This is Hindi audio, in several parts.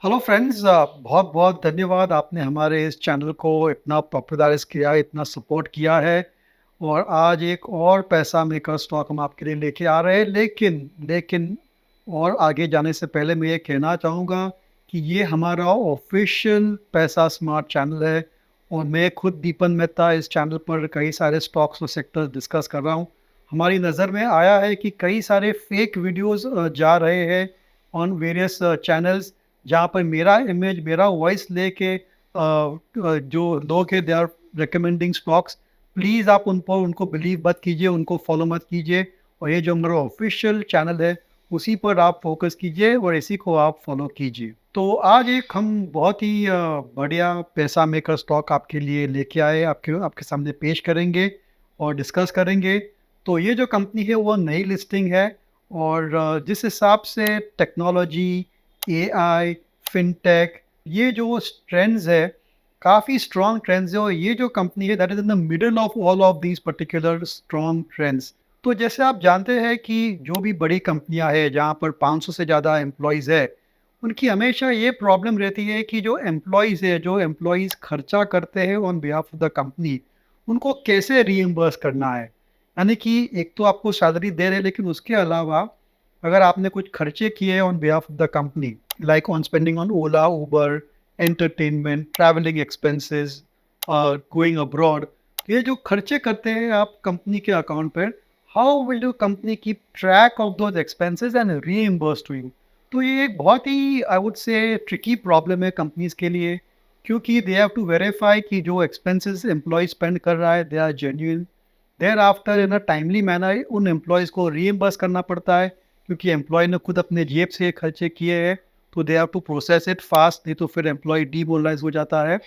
हेलो फ्रेंड्स, बहुत बहुत धन्यवाद। आपने हमारे इस चैनल को इतना पॉपुलराइज किया, इतना सपोर्ट किया है। और आज एक और पैसा मेकर स्टॉक हम आपके लिए लेके आ रहे हैं। लेकिन लेकिन और आगे जाने से पहले मैं ये कहना चाहूँगा कि ये हमारा ऑफिशियल पैसा स्मार्ट चैनल है। और मैं खुद दीपन मेहता इस चैनल पर कई सारे स्टॉक्स और सेक्टर्स डिस्कस कर रहा हूँ। हमारी नज़र में आया है कि कई सारे फेक वीडियोस जा रहे हैं ऑन वेरियस चैनल्स, जहाँ पर मेरा इमेज, मेरा वॉइस लेके जो लोग हैं they are recommending stocks. Please आप उन पर उनको बिलीव मत कीजिए, उनको फॉलो मत कीजिए। और ये जो हमारा ऑफिशियल चैनल है उसी पर आप फोकस कीजिए और इसी को आप फॉलो कीजिए। तो आज एक हम बहुत ही बढ़िया पैसा मेकर स्टॉक आपके लिए लेके आए, आपके आपके सामने पेश करेंगे और डिस्कस करेंगे। तो ये जो कंपनी है वो नई लिस्टिंग है। और जिस हिसाब से टेक्नोलॉजी, एआई, फिनटेक, ये जो ट्रेंड्स है, काफ़ी स्ट्रॉन्ग ट्रेंड्स है। और ये जो कंपनी है that is in the middle of all of these particular strong trends. तो जैसे आप जानते हैं कि जो भी बड़ी कंपनियां हैं जहाँ पर 500 से ज़्यादा एम्प्लॉयज़ है, उनकी हमेशा ये प्रॉब्लम रहती है कि जो एम्प्लॉयज़ है, जो एम्प्लॉयज़ खर्चा करते हैं on behalf of the company, उनको कैसे रीइम्बर्स करना है। यानी कि एक तो आपको सैलरी दे रहे हैं, लेकिन उसके अलावा अगर आपने कुछ खर्चे किए on behalf of the company, like on spending on Ola, Uber, entertainment, travelling expenses, going abroad, ये जो खर्चे करते हैं आप कंपनी के अकाउंट पर, how will you company keep track of those expenses and reimburse to you. तो ये एक बहुत ही I would say tricky problem है कंपनीज के लिए, क्योंकि दे हैव टू वेरीफाई कि जो एक्सपेंसेस एम्प्लॉय स्पेंड कर रहा है they are genuine. Thereafter in a timely manner उन एम्प्लॉयज़ को रीइम्बर्स करना पड़ता है, क्योंकि एम्प्लॉय ने खुद अपने जेब से खर्चे किए हैं। तो they have to process it fast, नहीं तो फिर एम्प्लॉय डीमोरलाइज हो जाता है।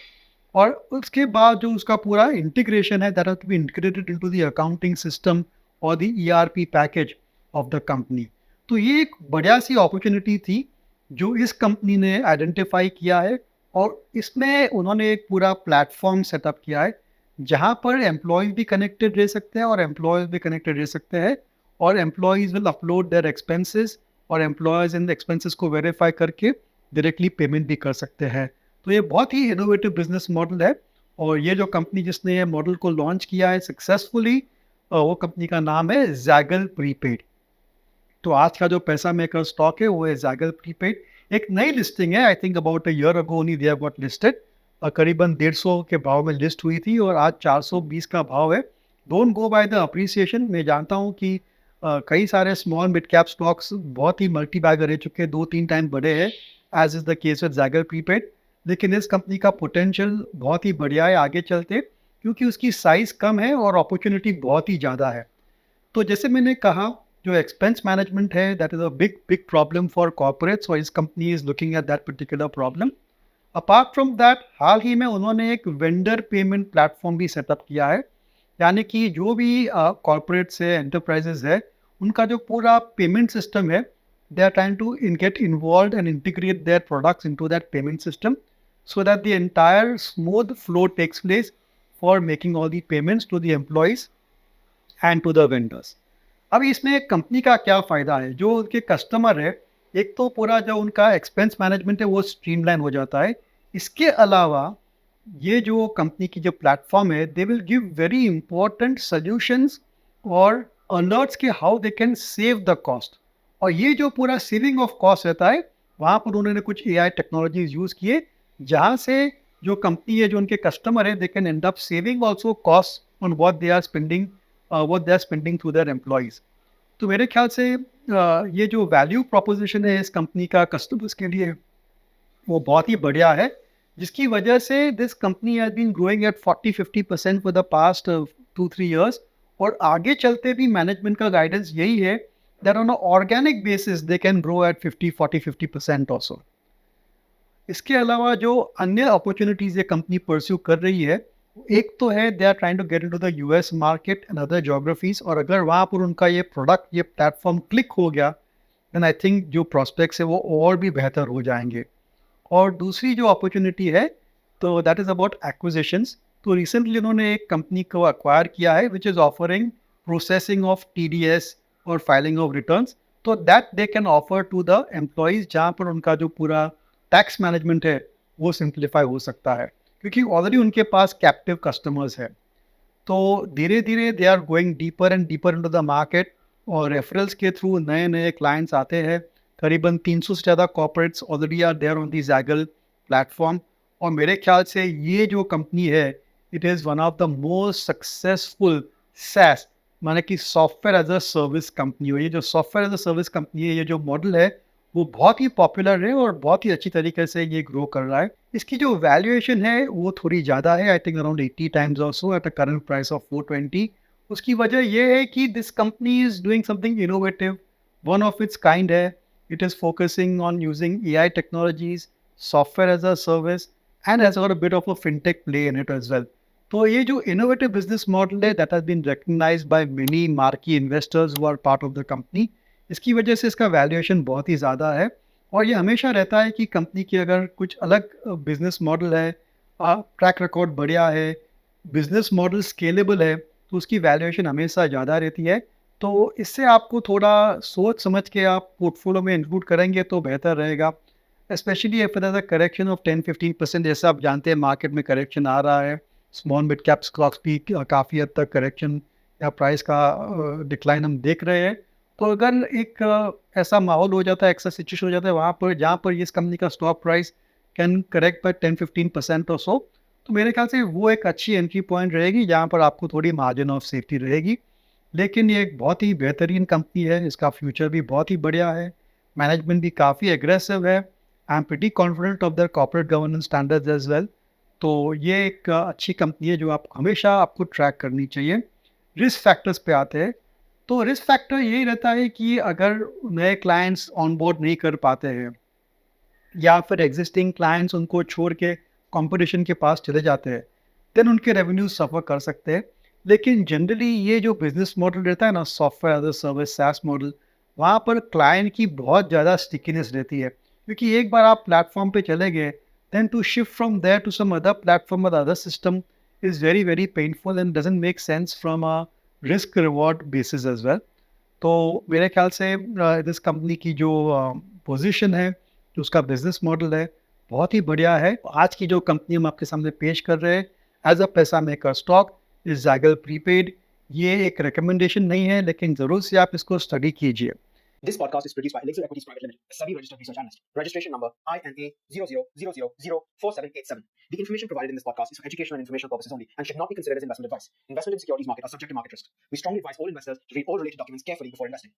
और उसके बाद जो उसका पूरा इंटीग्रेशन है that have to be integrated into the accounting system और the ERP package of the company. तो ये एक बढ़िया सी अपॉर्चुनिटी थी जो इस कंपनी ने आइडेंटिफाई किया है। और इसमें उन्होंने एक पूरा प्लेटफॉर्म सेटअप किया है जहाँ पर एम्प्लॉयज़ भी कनेक्टेड रह सकते हैं और एम्प्लॉयज़ भी कनेक्टेड रह सकते हैं। और employees will upload their expenses और एम्प्लॉयज़ इन एक्सपेंसेस को वेरीफाई करके डायरेक्टली पेमेंट भी कर सकते हैं। तो ये बहुत ही इनोवेटिव बिजनेस मॉडल है। और ये जो कंपनी जिसने ये मॉडल को लॉन्च किया है सक्सेसफुली, वो कंपनी का नाम है ज़ैगल प्रीपेड। तो आज का जो पैसा मेकर स्टॉक है वो है ज़ैगल प्रीपेड। एक नई लिस्टिंग है, I think about a year ago only they have got listed. करीबन 150 के भाव में लिस्ट हुई थी और आज 420 का भाव है। Don't go by the appreciation. मैं जानता हूँ कि कई सारे स्मॉल मिड कैप स्टॉक्स बहुत ही मल्टी बैगर रह चुके हैं, 2-3 टाइम बढ़े हैं, as is the case with Zaggle prepaid. लेकिन इस कंपनी का पोटेंशियल बहुत ही बढ़िया है आगे चलते, क्योंकि उसकी साइज़ कम है और अपॉर्चुनिटी बहुत ही ज़्यादा है। तो जैसे मैंने कहा, जो एक्सपेंस मैनेजमेंट है that is a big big problem for corporates, और इस company is looking at that particular problem. Apart from that, हाल ही में उन्होंने एक वेंडर पेमेंट प्लेटफॉर्म भी सेटअप किया है। यानी कि जो भी कॉर्पोरेट्स है, एंटरप्राइजेज है, उनका जो पूरा पेमेंट सिस्टम है, they are trying to in get involve and integrate their products into that payment system, so that the entire smooth flow takes place for making all the payments to the employees and to the vendors. अब इसमें कंपनी का क्या फ़ायदा है, जो उनके कस्टमर है, एक तो पूरा जो उनका एक्सपेंस मैनेजमेंट है वो स्ट्रीमलाइन हो जाता है। इसके अलावा ये जो कंपनी की जो प्लेटफॉर्म है, they will give very important solutions और अलर्ट्स के how they can save the cost. और ये जो पूरा सेविंग ऑफ कॉस्ट रहता है, वहाँ पर उन्होंने कुछ एआई टेक्नोलॉजीज यूज़ किए, जहाँ से जो कंपनी है, जो उनके कस्टमर है, they can end up saving also cost on what they are spending through their employees. तो मेरे ख्याल से ये जो वैल्यू प्रोपोजिशन है इस कंपनी का कस्टमर्स के लिए, वो बहुत ही बढ़िया है, जिसकी वजह से this company has been growing at 40-50% for the past 2-3 years. और आगे चलते भी मैनेजमेंट का गाइडेंस यही है that on a organic basis they can grow at 50-40-50% also. इसके अलावा जो अन्य अपॉर्चुनिटीज़ ये कंपनी परस्यू कर रही है, एक तो है they are trying to get into the US market and other geographies. और अगर वहाँ पर उनका ये प्रोडक्ट, ये प्लेटफॉर्म क्लिक हो गया, देन आई थिंक जो प्रोस्पेक्ट्स है वो और भी बेहतर हो जाएंगे। और दूसरी जो अपॉर्चुनिटी है, तो दैट इज़ अबाउट एक्विजिशंस। तो रिसेंटली उन्होंने एक कंपनी को अक्वायर किया है which is offering processing of TDS और फाइलिंग ऑफ रिटर्न्स। तो that they can offer to the employees, जहाँ पर उनका जो पूरा टैक्स मैनेजमेंट है वो सिंप्लीफाई हो सकता है, क्योंकि ऑलरेडी उनके पास कैप्टिव कस्टमर्स है। तो धीरे-धीरे they are going deeper and deeper into the market और रेफरल्स के थ्रू नए-नए क्लाइंट्स आते हैं। करीबन 300 से ज़्यादा corporates already are there on the Zaggle platform और मेरे ख्याल से ये जो कंपनी है, it is one of the most successful SaaS माने कि software as a service company हो। ये जो software as a service company है, ये जो मॉडल है, वो बहुत ही पॉपुलर है और बहुत ही अच्छी तरीके से ये ग्रो कर रहा है। इसकी जो वैल्यूएशन है वो थोड़ी ज़्यादा है, आई थिंक अराउंड 80 टाइम्स और so at a current price of 420। उसकी वजह ये है कि this company is doing something innovative, one of its kind है। It is focusing on using AI technologies, software as a service and has got a bit of a fintech play in it as well. तो ये जो इनोवेटिव बिज़नेस मॉडल है that has been recognised by many marquee investors who are part of the company, इसकी वजह से इसका वैल्यूएशन बहुत ही ज़्यादा है। और ये हमेशा रहता है कि कंपनी की अगर कुछ अलग बिजनेस मॉडल है, ट्रैक रिकॉर्ड बढ़िया है, बिजनेस मॉडल स्केलेबल है, तो उसकी वैल्यूएशन हमेशा ज़्यादा रहती है। तो इससे आपको थोड़ा सोच समझ के आप पोर्टफोलियो में इंक्लूड करेंगे तो बेहतर रहेगा। Specially if there is a correction of 10-15%, जैसा आप जानते हैं मार्केट में करेक्शन आ रहा है। स्मॉल मिड कैप स्टॉक्स भी काफ़ी हद तक करेक्शन या प्राइस का डिक्लाइन हम देख रहे हैं। तो अगर एक ऐसा माहौल हो जाता है, ऐसा सिचुएशन हो जाता है वहाँ पर जहाँ पर इस कंपनी का stock price can correct by 10-15% और सो, तो मेरे ख्याल से वो एक अच्छी एंट्री पॉइंट रहेगी जहाँ पर आपको थोड़ी मार्जिन ऑफ सेफ्टी रहेगी। लेकिन ये एक बहुत ही बेहतरीन कंपनी है, इसका फ्यूचर भी बहुत ही बढ़िया है, मैनेजमेंट भी काफ़ी एग्रेसिव है। I am pretty confident of their corporate governance standards as well. तो ये एक अच्छी कंपनी है जो आप हमेशा आपको ट्रैक करनी चाहिए। रिस्क फैक्टर्स पे आते हैं, तो रिस्क फैक्टर यही रहता है कि अगर नए क्लाइंट्स ऑनबोर्ड नहीं कर पाते हैं या फिर एग्जिस्टिंग क्लाइंट्स उनको छोड़ के कंपटीशन के पास चले जाते हैं, देन उनके रेवेन्यू सफ़र कर सकते हैं। लेकिन जनरली ये जो बिज़नेस मॉडल रहता है ना, software as a service SaaS model, वहाँ पर क्लाइंट की बहुत ज़्यादा स्टिकीनेस रहती है। क्योंकि एक बार आप प्लेटफ़ॉर्म पे चले गए, then to shift from there to some other platform और other system is very, very painful and doesn't make sense from a risk reward basis as well. तो मेरे ख्याल से दिस कंपनी की जो पोजीशन है, जो उसका बिज़नेस मॉडल है, बहुत ही बढ़िया है। आज की जो कंपनी हम आपके सामने पेश कर रहे हैं एज़ अ पैसा मेकर स्टॉक इज़ ज़ैगल प्रीपेड। ये एक रिकमेंडेशन नहीं है, लेकिन ज़रूर से आप इसको स्टडी कीजिए। This podcast is produced by Elixir Equities Private Limited, a SEBI registered research analyst. Registration number INA 0000004787. The information provided in this podcast is for educational and informational purposes only and should not be considered as investment advice. Investment in securities market are subject to market risk. We strongly advise all investors to read all related documents carefully before investing.